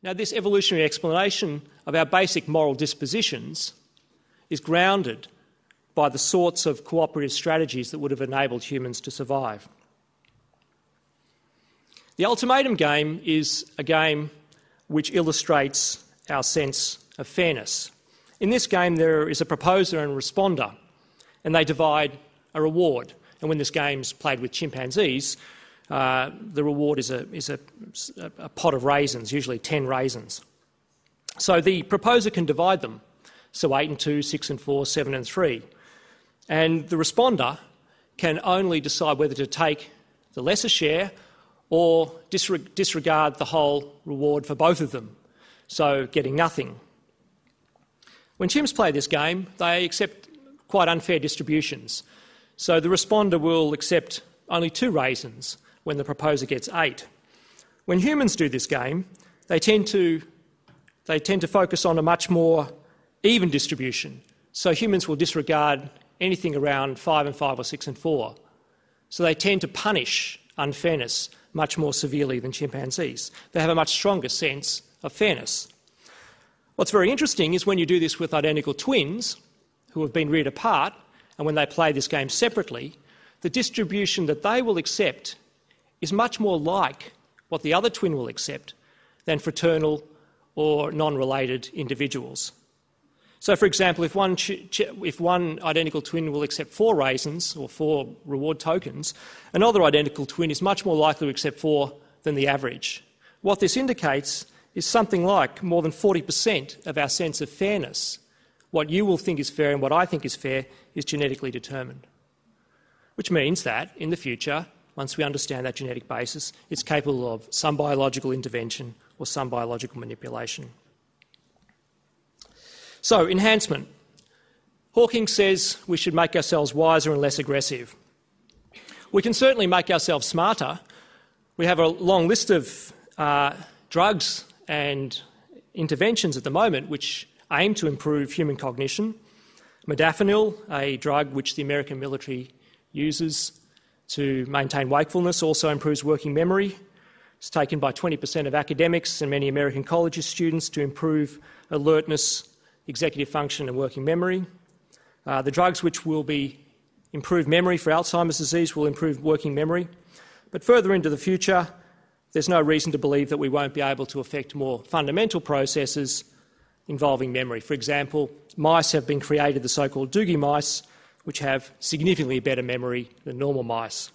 Now, this evolutionary explanation of our basic moral dispositions is grounded by the sorts of cooperative strategies that would have enabled humans to survive. The ultimatum game is a game which illustrates our sense of fairness. In this game, there is a proposer and a responder, and they divide a reward. And when this game's played with chimpanzees, the reward is a pot of raisins, usually 10 raisins. So the proposer can divide them, so 8 and 2, 6 and 4, 7 and 3. And the responder can only decide whether to take the lesser share or disregard the whole reward for both of them, so getting nothing. When chimps play this game, they accept quite unfair distributions. So the responder will accept only 2 raisins when the proposer gets 8. When humans do this game, they tend to focus on a much more even distribution. So humans will disregard anything around 5 and 5 or 6 and 4. So they tend to punish unfairness much more severely than chimpanzees. They have a much stronger sense of fairness. What's very interesting is when you do this with identical twins who have been reared apart, and when they play this game separately, the distribution that they will accept is much more like what the other twin will accept than fraternal or non-related individuals. So, for example, if one identical twin will accept 4 raisins or 4 reward tokens, another identical twin is much more likely to accept 4 than the average. What this indicates is something like more than 40% of our sense of fairness. What you will think is fair and what I think is fair is genetically determined. Which means that, in the future, once we understand that genetic basis, it's capable of some biological intervention or some biological manipulation. So, enhancement. Hawking says we should make ourselves wiser and less aggressive. We can certainly make ourselves smarter. We have a long list of drugs and interventions at the moment which aim to improve human cognition. Modafinil, a drug which the American military uses to maintain wakefulness, also improves working memory. It's taken by 20% of academics and many American colleges students to improve alertness, executive function and working memory. The drugs which will improve memory for Alzheimer's disease will improve working memory. But further into the future, there's no reason to believe that we won't be able to affect more fundamental processes involving memory. For example, mice have been created, the so-called Doogie mice, which have significantly better memory than normal mice.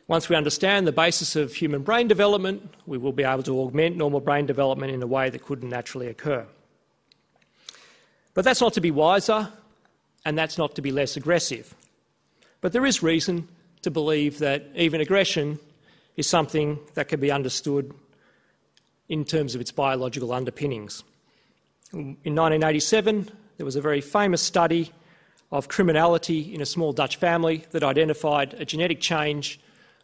Once we understand the basis of human brain development, we will be able to augment normal brain development in a way that couldn't naturally occur. But that's not to be wiser, and that's not to be less aggressive. But there is reason to believe that even aggression is something that can be understood in terms of its biological underpinnings. In 1987, there was a very famous study of criminality in a small Dutch family that identified a genetic change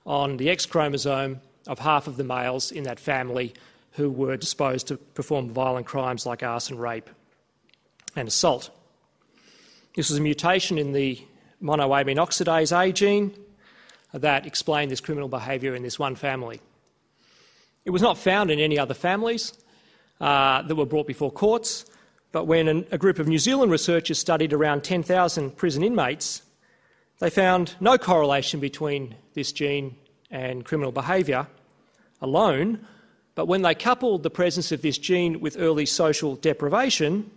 on the X chromosome of half of the males in that family who were disposed to perform violent crimes like arson, rape and assault. This was a mutation in the monoamine oxidase A gene that explained this criminal behaviour in this one family. It was not found in any other families that were brought before courts, but when a group of New Zealand researchers studied around 10,000 prison inmates, they found no correlation between this gene and criminal behaviour alone, but when they coupled the presence of this gene with early social deprivation,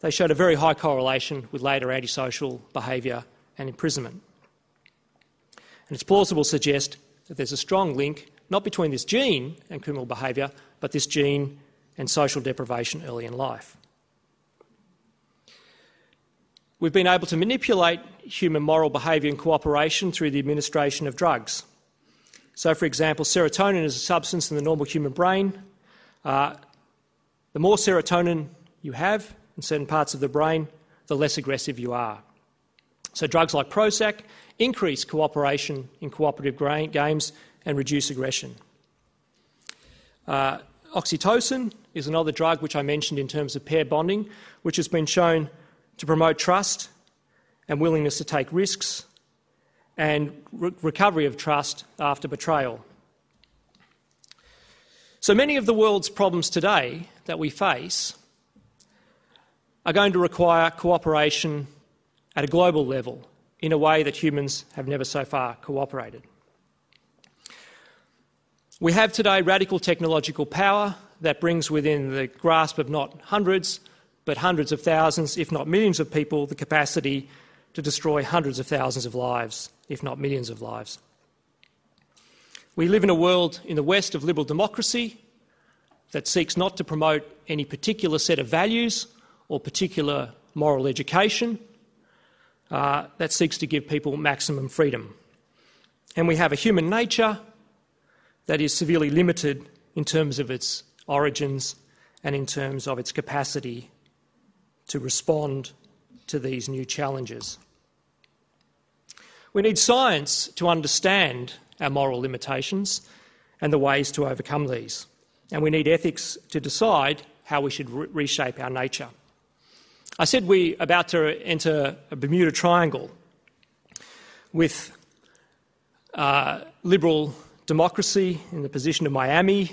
they showed a very high correlation with later antisocial behaviour and imprisonment. And it's plausible to suggest that there's a strong link, not between this gene and criminal behaviour, but this gene and social deprivation early in life. We've been able to manipulate human moral behaviour and cooperation through the administration of drugs. So, for example, serotonin is a substance in the normal human brain. The more serotonin you have in certain parts of the brain, the less aggressive you are. So drugs like Prozac increase cooperation in cooperative games and reduce aggression. Oxytocin is another drug which I mentioned in terms of pair bonding, which has been shown to promote trust and willingness to take risks and recovery of trust after betrayal. So many of the world's problems today that we face are going to require cooperation at a global level in a way that humans have never so far cooperated. We have today radical technological power that brings within the grasp of not hundreds, but hundreds of thousands, if not millions of people, the capacity to destroy hundreds of thousands of lives, if not millions of lives. We live in a world in the West of liberal democracy that seeks not to promote any particular set of values or particular moral education, that seeks to give people maximum freedom. And we have a human nature that is severely limited in terms of its origins and in terms of its capacity to respond to these new challenges. We need science to understand our moral limitations and the ways to overcome these. And we need ethics to decide how we should reshape our nature. I said we're about to enter a Bermuda Triangle with liberal democracy in the position of Miami,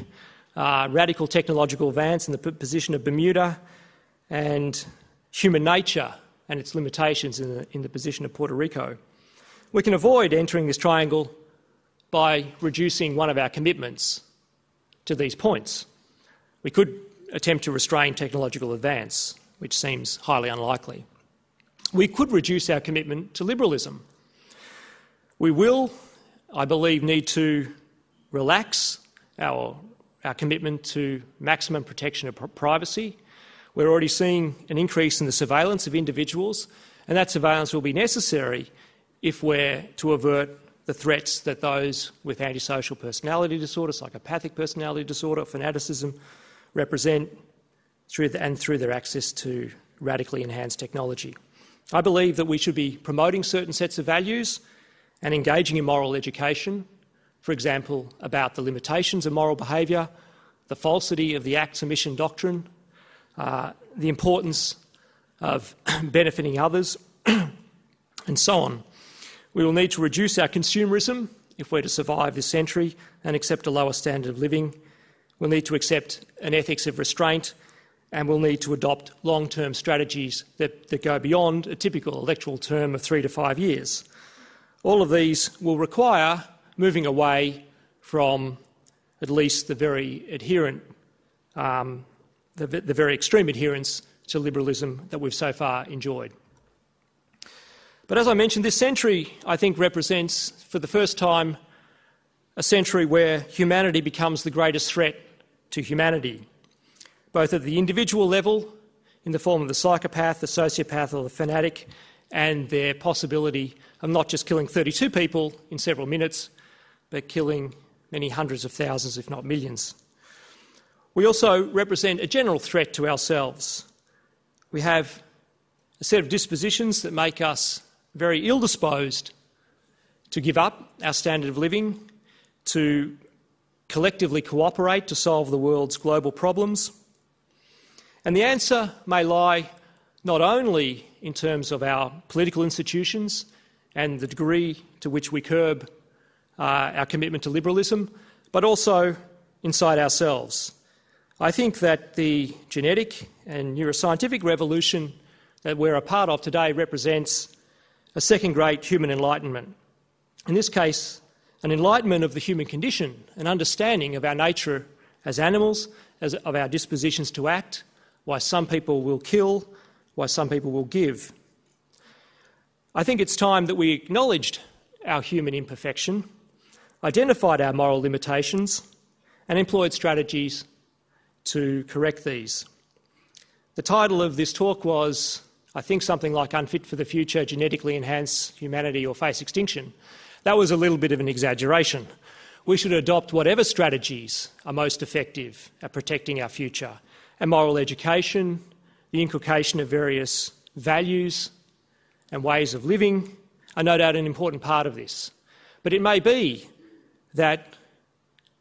radical technological advance in the position of Bermuda, and human nature and its limitations in the position of Puerto Rico. We can avoid entering this triangle by reducing one of our commitments to these points. We could attempt to restrain technological advance, which seems highly unlikely. We could reduce our commitment to liberalism. We will, I believe, need to relax our commitment to maximum protection of privacy. We're already seeing an increase in the surveillance of individuals, and that surveillance will be necessary if we're to avert the threats that those with antisocial personality disorder, psychopathic personality disorder, fanaticism represent through their access to radically enhanced technology. I believe that we should be promoting certain sets of values and engaging in moral education, for example, about the limitations of moral behaviour, the falsity of the acts omission doctrine, the importance of benefiting others, and so on. We will need to reduce our consumerism if we're to survive this century and accept a lower standard of living. We'll need to accept an ethics of restraint, and we'll need to adopt long-term strategies that go beyond a typical electoral term of 3 to 5 years. All of these will require moving away from at least the very adherent, the very extreme adherence to liberalism that we've so far enjoyed. But as I mentioned, this century, I think, represents, for the first time, a century where humanity becomes the greatest threat to humanity, both at the individual level, in the form of the psychopath, the sociopath or the fanatic, and their possibility of not just killing 32 people in several minutes, but killing many hundreds of thousands, if not millions. We also represent a general threat to ourselves. We have a set of dispositions that make us very ill-disposed to give up our standard of living, to collectively cooperate to solve the world's global problems. And the answer may lie not only in terms of our political institutions and the degree to which we curb our commitment to liberalism, but also inside ourselves. I think that the genetic and neuroscientific revolution that we're a part of today represents a second great human enlightenment. In this case, an enlightenment of the human condition, an understanding of our nature as animals, of our dispositions to act, why some people will kill, why some people will give. I think it's time that we acknowledged our human imperfection, identified our moral limitations, and employed strategies to correct these. The title of this talk was, I think, something like Unfit for the Future, Genetically Enhance Humanity or Face Extinction. That was a little bit of an exaggeration. We should adopt whatever strategies are most effective at protecting our future. And moral education, the inculcation of various values and ways of living are no doubt an important part of this. But it may be that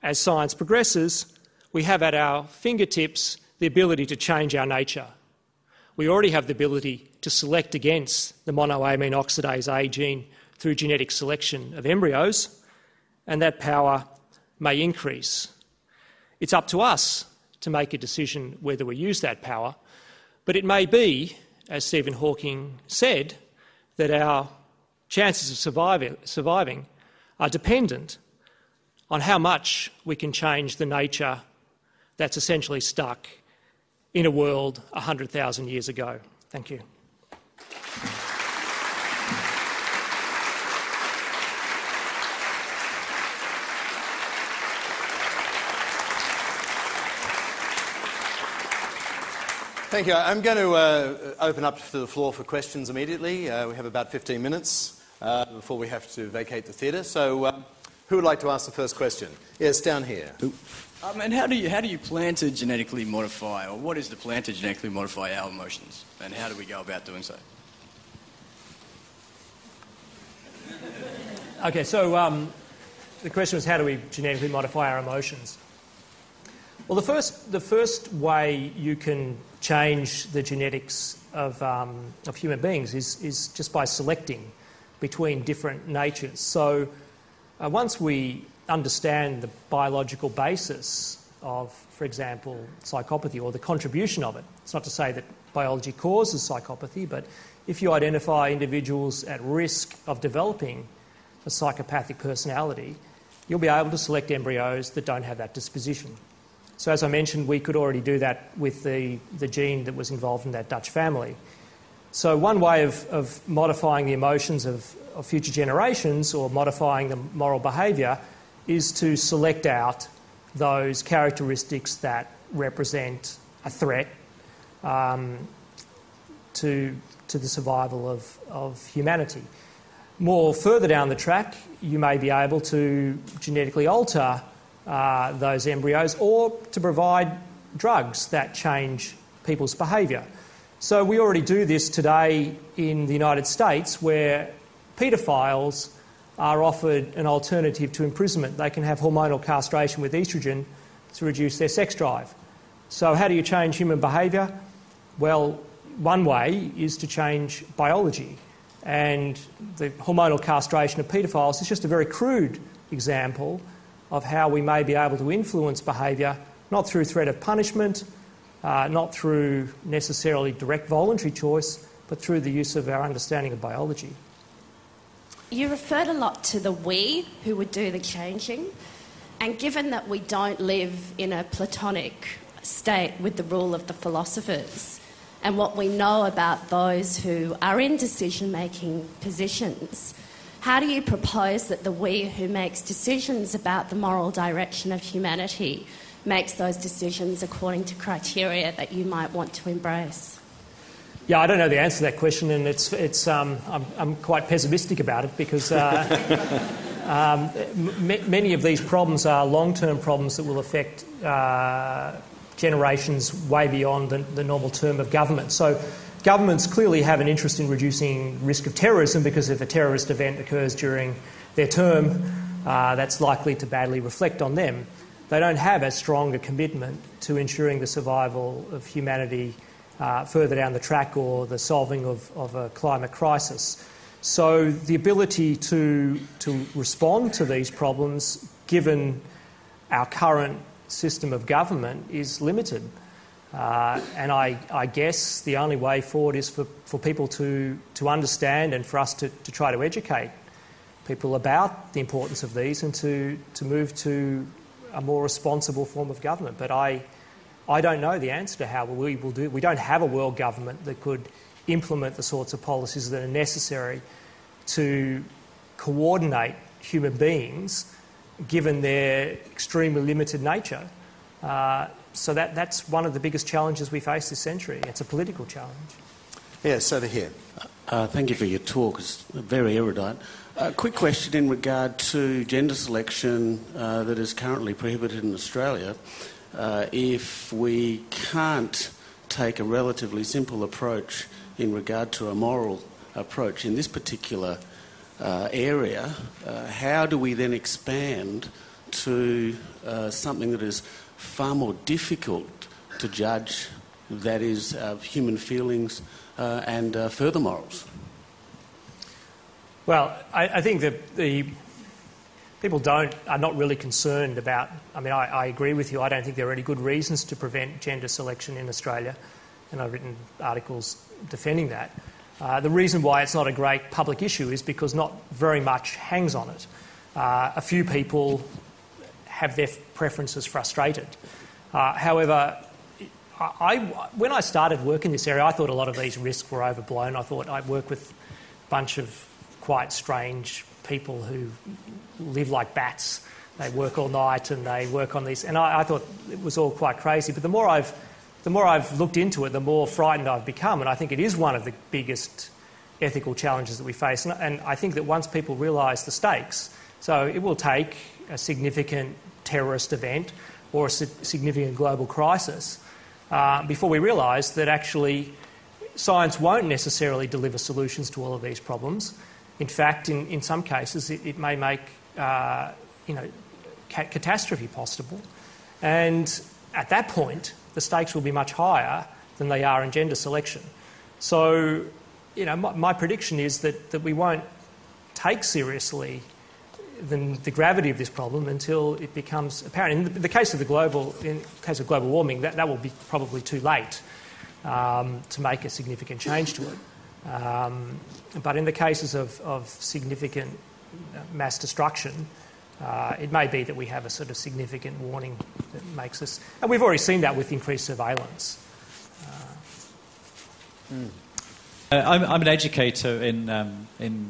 as science progresses, we have at our fingertips the ability to change our nature. We already have the ability to select against the monoamine oxidase A gene through genetic selection of embryos, and that power may increase. It's up to us to make a decision whether we use that power, but it may be, as Stephen Hawking said, that our chances of surviving are dependent on how much we can change the nature that's essentially stuck in a world 100,000 years ago. Thank you. Thank you. I'm going to open up to the floor for questions immediately. We have about 15 minutes before we have to vacate the theatre. So who would like to ask the first question? Yes, down here. And how do you plan to genetically modify, or what is the plan to genetically modify our emotions? And how do we go about doing so? Okay, so the question was, how do we genetically modify our emotions? Well, the first way you can change the genetics of human beings is just by selecting between different natures. So once we understand the biological basis of, for example, psychopathy, or the contribution of it, it's not to say that biology causes psychopathy, but if you identify individuals at risk of developing a psychopathic personality, you'll be able to select embryos that don't have that disposition. So as I mentioned, we could already do that with the gene that was involved in that Dutch family. So one way of modifying the emotions of future generations, or modifying the moral behaviour, is to select out those characteristics that represent a threat to the survival of humanity. More further down the track, you may be able to genetically alter those embryos, or to provide drugs that change people's behaviour. So we already do this today in the United States, where paedophiles are offered an alternative to imprisonment. They can have hormonal castration with estrogen to reduce their sex drive. So how do you change human behaviour? Well, one way is to change biology, and the hormonal castration of paedophiles is just a very crude example of how we may be able to influence behaviour, not through threat of punishment, not through necessarily direct voluntary choice, but through the use of our understanding of biology. You referred a lot to the we who would do the changing, and given that we don't live in a Platonic state with the rule of the philosophers, and what we know about those who are in decision-making positions, how do you propose that the we who makes decisions about the moral direction of humanity makes those decisions according to criteria that you might want to embrace? Yeah, I don't know the answer to that question, and I'm quite pessimistic about it, because many of these problems are long-term problems that will affect generations way beyond the normal term of government. So governments clearly have an interest in reducing risk of terrorism, because if a terrorist event occurs during their term, that's likely to badly reflect on them. They don't have as strong a commitment to ensuring the survival of humanity further down the track, or the solving of a climate crisis. So the ability to respond to these problems, given our current system of government, is limited. And I guess the only way forward is for people to understand, and for us to try to educate people about the importance of these, and to move to a more responsible form of government. But I don't know the answer to how we will do it. We don't have a world government that could implement the sorts of policies that are necessary to coordinate human beings, given their extremely limited nature. So that's one of the biggest challenges we face this century. It's a political challenge. Yes, over here. Thank you for your talk. It's very erudite. A quick question in regard to gender selection that is currently prohibited in Australia. If we can't take a relatively simple approach in regard to a moral approach in this particular area, how do we then expand to something that is far more difficult to judge, that is human feelings and further morals? Well, I think that the people are not really concerned about... I mean, I agree with you. I don't think there are any good reasons to prevent gender selection in Australia, and I've written articles defending that. The reason why it's not a great public issue is because not very much hangs on it. A few people have their preferences frustrated. However, when I started work in this area, I thought a lot of these risks were overblown. I thought I'd work with a bunch of quite strange people who live like bats. They work all night and they work on these, and I thought it was all quite crazy. But the more I've looked into it, the more frightened I've become, and I think it is one of the biggest ethical challenges that we face. And I think that once people realise the stakes, so it will take a significant terrorist event or a significant global crisis before we realise that actually science won't necessarily deliver solutions to all of these problems. In fact, in some cases, it may make catastrophe possible. And at that point, the stakes will be much higher than they are in gender selection. So, my prediction is that we won't take seriously the gravity of this problem until it becomes apparent. In the case of global warming, that will be probably too late to make a significant change to it. But in the cases of significant mass destruction, it may be that we have a sort of significant warning that makes us... And we've already seen that with increased surveillance. I'm an educator in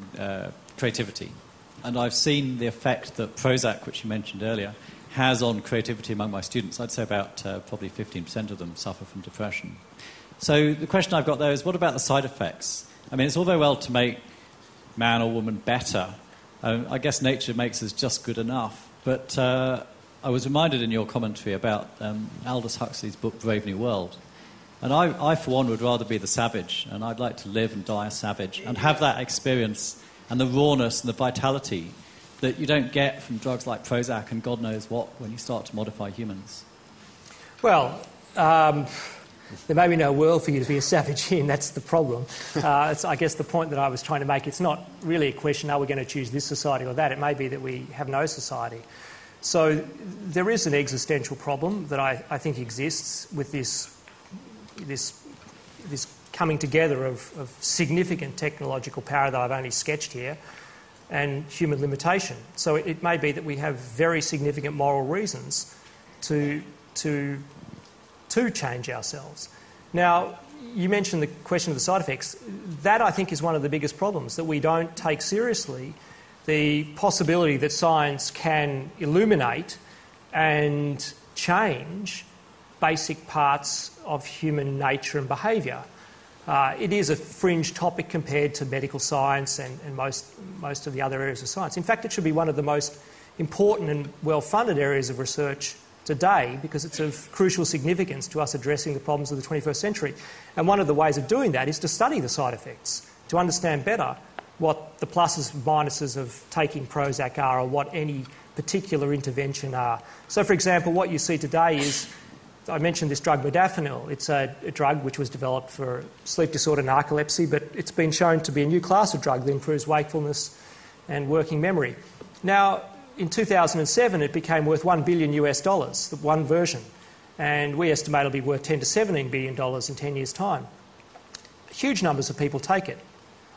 creativity, and I've seen the effect that Prozac, which you mentioned earlier, has on creativity among my students. I'd say about probably 15% of them suffer from depression. So the question I've got there is, what about the side effects? I mean, it's all very well to make man or woman better. I guess nature makes us just good enough. But I was reminded in your commentary about Aldous Huxley's book, Brave New World. And I, for one, would rather be the savage, and I'd like to live and die a savage and have that experience and the rawness and the vitality that you don't get from drugs like Prozac and God knows what when you start to modify humans. Well, there may be no world for you to be a savage in, that's the problem. It's, I guess, the point that I was trying to make. It's not really a question, are we going to choose this society or that? It may be that we have no society. So there is an existential problem that I think exists with this coming together of significant technological power that I've only sketched here and human limitation. So it may be that we have very significant moral reasons to change ourselves. Now, you mentioned the question of the side effects. That, I think, is one of the biggest problems, that we don't take seriously the possibility that science can illuminate and change basic parts of human nature and behaviour. It is a fringe topic compared to medical science and most of the other areas of science. In fact, it should be one of the most important and well-funded areas of research today because it's of crucial significance to us addressing the problems of the 21st century. And one of the ways of doing that is to study the side effects, to understand better what the pluses and minuses of taking Prozac are or what any particular intervention are. So, for example, what you see today is, I mentioned this drug modafinil. It's a drug which was developed for sleep disorder and narcolepsy, but it's been shown to be a new class of drug that improves wakefulness and working memory. Now, in 2007, it became worth $1 billion, the one version, and we estimate it'll be worth $10 to $17 billion in 10 years' time. Huge numbers of people take it,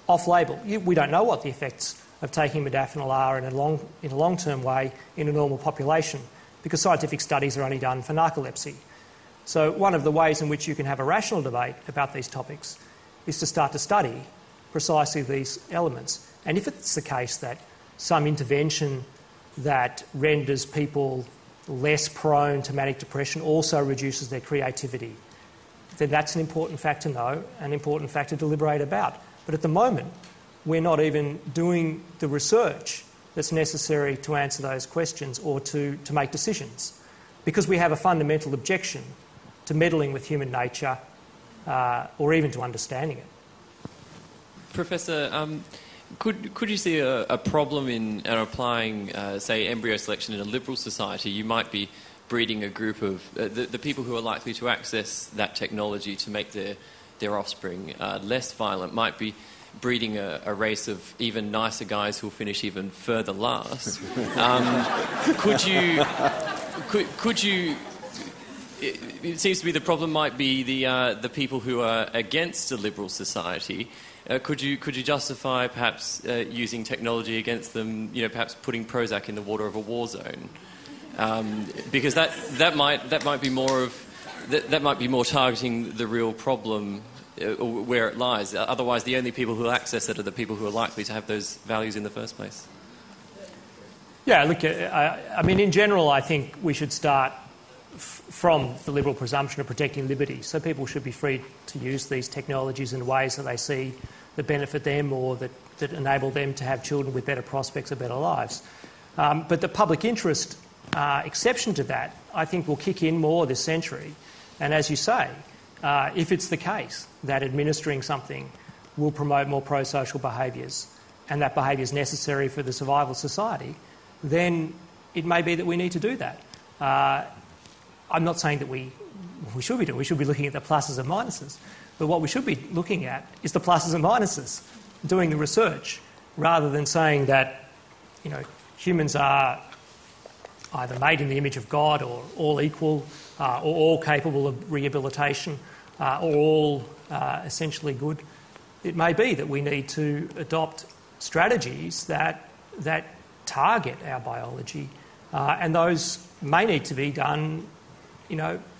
off-label. We don't know what the effects of taking modafinil are in a long-term way in a normal population because scientific studies are only done for narcolepsy. So one of the ways in which you can have a rational debate about these topics is to start to study precisely these elements. And if it's the case that some intervention that renders people less prone to manic depression also reduces their creativity, then that's an important fact to know, an important fact to deliberate about. But at the moment, we're not even doing the research that's necessary to answer those questions or to make decisions because we have a fundamental objection to meddling with human nature or even to understanding it. Professor, could you see a problem in applying, say, embryo selection in a liberal society? You might be breeding a group of... the people who are likely to access that technology to make their offspring less violent might be breeding a race of even nicer guys who'll finish even further last. Could you? It seems to me the problem might be the people who are against a liberal society. Could you justify perhaps using technology against them? Perhaps putting Prozac in the water of a war zone, because that might be more targeting the real problem where it lies. Otherwise, the only people who will access it are the people who are likely to have those values in the first place. Yeah, look, I mean, in general, I think we should start from the liberal presumption of protecting liberty. So people should be free to use these technologies in ways that they see that benefit them or that enable them to have children with better prospects or better lives. But the public interest exception to that, I think, will kick in more this century. And as you say, if it's the case that administering something will promote more pro-social behaviours and that behaviour is necessary for the survival of society, then it may be that we need to do that. I'm not saying that we should be doing. We should be looking at the pluses and minuses. But what we should be looking at is the pluses and minuses, doing the research, rather than saying that, humans are either made in the image of God or all equal or all capable of rehabilitation or all essentially good. It may be that we need to adopt strategies that target our biology, and those may need to be done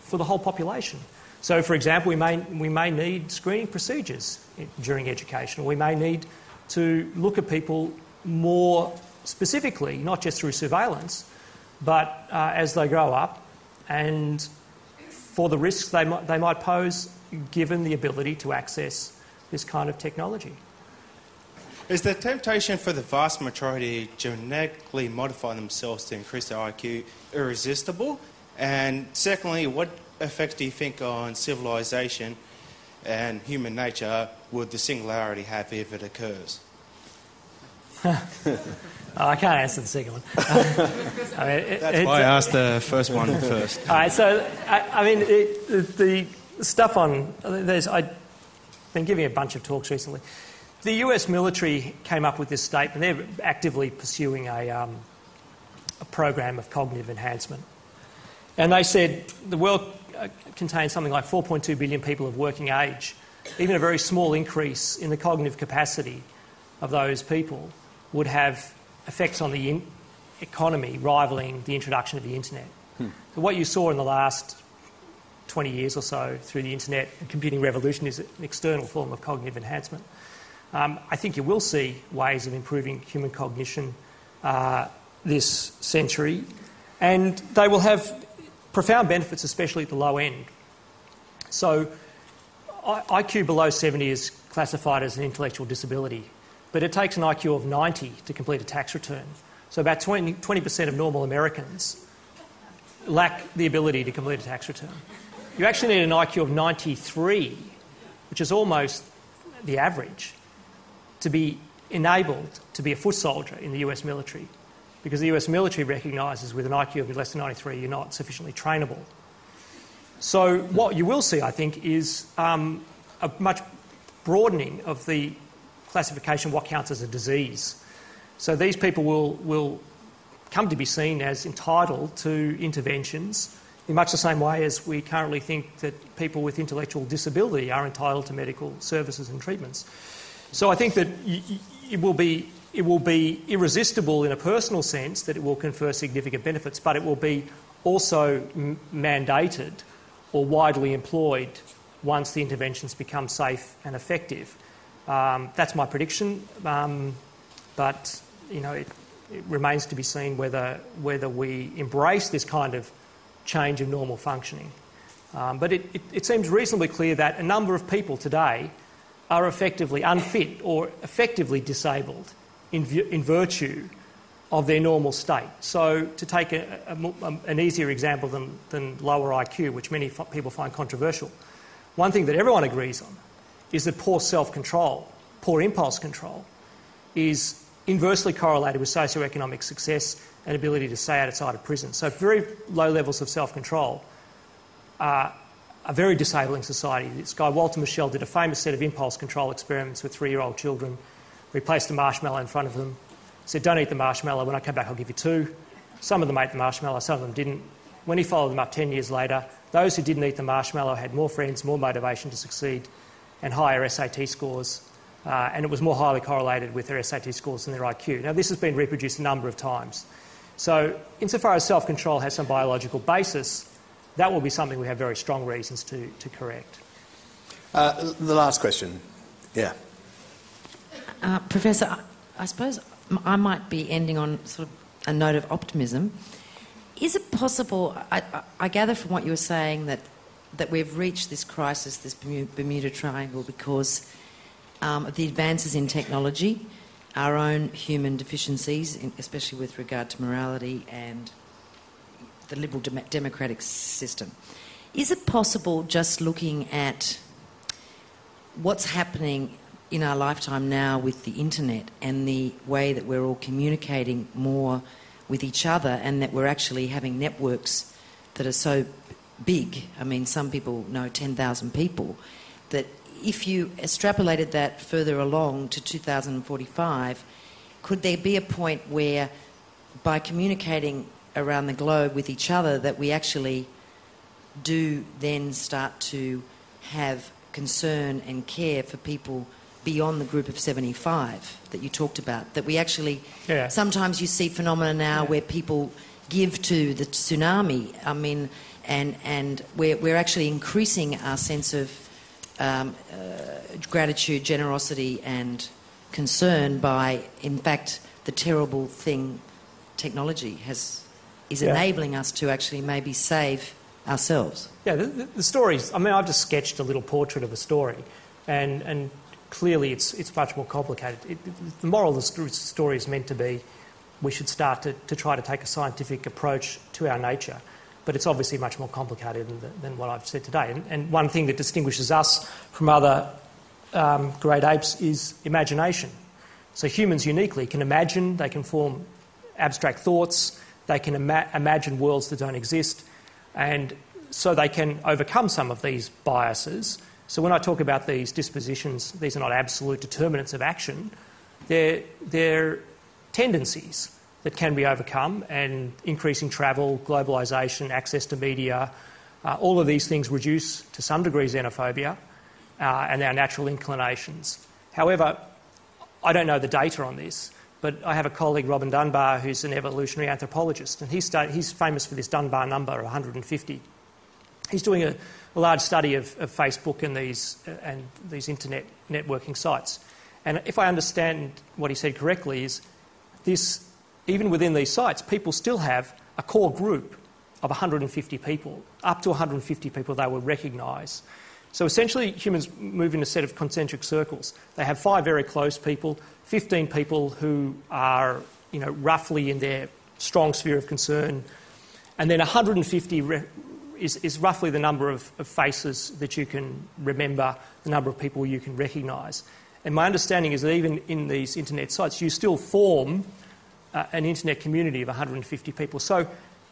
for the whole population. So, for example, we may need screening procedures during education, or we may need to look at people more specifically, not just through surveillance, but as they grow up and for the risks they might pose given the ability to access this kind of technology. Is the temptation for the vast majority to genetically modify themselves to increase their IQ irresistible? And secondly, what effect do you think on civilization and human nature would the singularity have if it occurs? I can't answer the second one. That's why I asked the first one first. All right, so, the stuff on... I've been giving a bunch of talks recently. The US military came up with this statement. They're actively pursuing a program of cognitive enhancement. And they said the world contains something like 4.2 billion people of working age. Even a very small increase in the cognitive capacity of those people would have effects on the economy rivaling the introduction of the internet. So what you saw in the last 20 years or so through the internet and computing revolution is an external form of cognitive enhancement. I think you will see ways of improving human cognition this century, and they will have profound benefits, especially at the low end. So IQ below 70 is classified as an intellectual disability, but it takes an IQ of 90 to complete a tax return. So about 20% of normal Americans lack the ability to complete a tax return. You actually need an IQ of 93, which is almost the average, to be enabled to be a foot soldier in the US military, because the US military recognises with an IQ of less than 93 you're not sufficiently trainable. So what you will see, I think, is a much broadening of the classification of what counts as a disease. So these people will come to be seen as entitled to interventions in much the same way as we currently think that people with intellectual disability are entitled to medical services and treatments. So I think that it will be irresistible in a personal sense, that it will confer significant benefits, but it will be also mandated or widely employed once the interventions become safe and effective. That's my prediction, but it remains to be seen whether we embrace this kind of change of normal functioning. But it seems reasonably clear that a number of people today are effectively unfit or effectively disabled in virtue of their normal state. So to take an easier example than lower IQ, which many people find controversial, one thing that everyone agrees on is that poor self-control, poor impulse control, is inversely correlated with socioeconomic success and ability to stay outside of prison. So very low levels of self-control are a very disabling society. This guy, Walter Mischel, did a famous set of impulse control experiments with 3-year-old children. He placed a marshmallow in front of them, said, "Don't eat the marshmallow. When I come back, I'll give you 2. Some of them ate the marshmallow, some of them didn't. When he followed them up 10 years later, those who didn't eat the marshmallow had more friends, more motivation to succeed, and higher SAT scores. And it was more highly correlated with their SAT scores than their IQ. Now, this has been reproduced a number of times. So, insofar as self-control has some biological basis, that will be something we have very strong reasons to correct. The last question. Yeah. Professor, I suppose I might be ending on sort of a note of optimism. Is it possible, I gather from what you were saying, that we've reached this crisis, this Bermuda Triangle, because of the advances in technology, our own human deficiencies, especially with regard to morality and the liberal democratic system. Is it possible, just looking at what's happening in our lifetime now with the internet and the way that we're all communicating more with each other, and that we're actually having networks that are so big, I mean, some people know 10,000 people, that if you extrapolated that further along to 2045, could there be a point where, by communicating around the globe with each other, that we actually do then start to have concern and care for people beyond the group of 75 that you talked about? That we actually... Yeah. Sometimes you see phenomena now where people give to the tsunami, I mean, and we're actually increasing our sense of gratitude, generosity and concern by, in fact, the terrible thing technology is enabling us to actually maybe save ourselves. Yeah, the stories, I mean, I've just sketched a little portrait of a story, and clearly it's much more complicated. The moral of the story is meant to be we should start to try to take a scientific approach to our nature, but it's obviously much more complicated than what I've said today. And one thing that distinguishes us from other great apes is imagination. So humans uniquely can imagine, they can form abstract thoughts, they can imagine worlds that don't exist, and so they can overcome some of these biases. So when I talk about these dispositions, these are not absolute determinants of action, they're tendencies that can be overcome, and increasing travel, globalisation, access to media, all of these things reduce to some degree xenophobia and our natural inclinations. However, I don't know the data on this, but I have a colleague, Robin Dunbar, who's an evolutionary anthropologist, and he's famous for this Dunbar number, 150. He's doing a large study of Facebook and these internet networking sites. And if I understand what he said correctly, is this, even within these sites, people still have a core group of 150 people, up to 150 people they would recognise. So essentially humans move in a set of concentric circles. They have 5 very close people, 15 people who are, roughly in their strong sphere of concern, and then 150 is roughly the number of faces that you can remember, the number of people you can recognise. And my understanding is that even in these internet sites, you still form an internet community of 150 people. So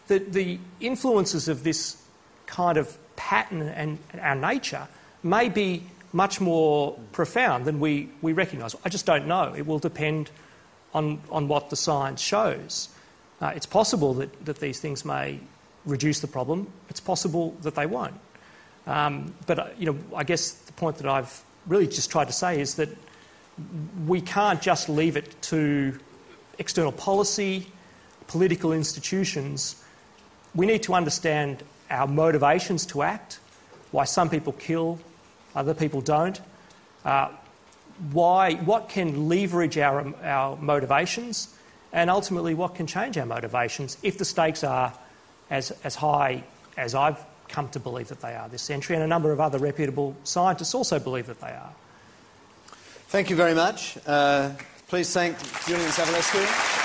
the influences of this kind of pattern and our nature may be much more profound than we recognise. I just don't know. It will depend on what the science shows. It's possible that these things may reduce the problem. It's possible that they won't. But I guess the point that I've really just tried to say is that we can't just leave it to external policy, political institutions. We need to understand our motivations to act, why some people kill, other people don't, what can leverage our motivations, and ultimately what can change our motivations if the stakes are as high as I've come to believe that they are this century, and a number of other reputable scientists also believe that they are. Thank you very much. Please thank Julian Savulescu.